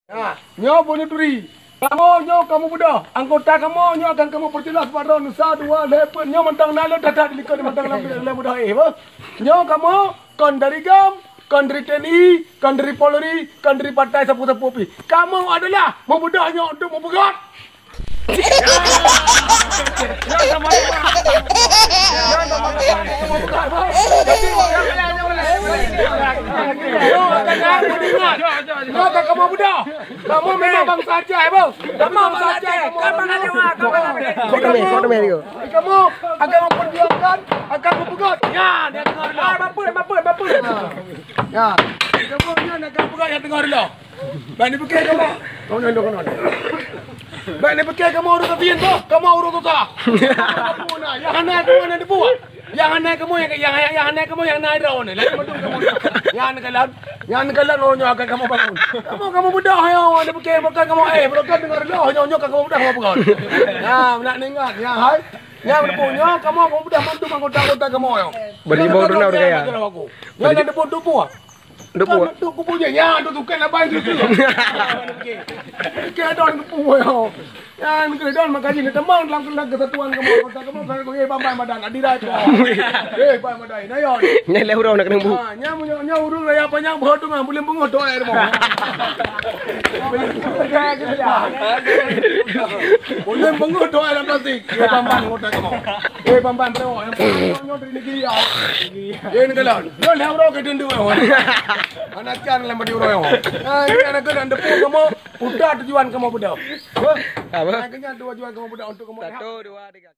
Nyo punya duri. Kamu muda. Anggota kamu nyo akan kamu perjelas pada nusa dua lepas nyo mentang nalo dadah di likod mentang nalo muda nyo kamu kon dari gam, kon dari TNI, kon dari Polri, kon dari partai sapu-sapu pi. Kamu adalah memudahnya untuk mempegat. Kamu muda. Kamu memang bangsa Aceh, bang. Kamu bangsa Aceh. Kamu akan memperjuangkan, akan mempegat. Ya, dia dengar dulu. Bapa. Ya. Kamu ni nak pegat yang dengar dulu. Baik ni pakai kamu. Kamu. Baik ni pakai kamu urut tapian tu. Kamu urut tu tak. Yang anak kamu nak dibuat. Yang anak kamu yang naik daun ni. Lagi betul kamu. Yang kalan orang akan kamu bangun. Kamu mudah ya. Dia pakai kamu berokat dengar dulu. Nyo kamu mudah kamu pegang. Ya, nak ingat. Ya, hai. Yang punya kamu mudah bantu anggota kamu yo. Beribu tu nak kaya. Yang ada debu. Debu. Tu kupu je. Ya, tu kan apa itu. Kedon kupu yo. Yan kedon makanya ni temang lang kesatuan kamu anggota kamu kan bambai madan adirai tu. Bambai madan. Na yo. Nyai lehurau nak kena bu. Nya urung raya panjang bot tu boleh bungut tu air mo. Boleh bungut tu air plastik. Bambai anggota kamu. Bambai tu nyo dari negeri ya. Ini kalau. Yo lehurau ke dendu. Anak kan lama di urang. Anak kan depu kamu udah tujuan kamu budak. Apa? Akhirnya tujuan kamu budak untuk kamu. 1, 2, 3.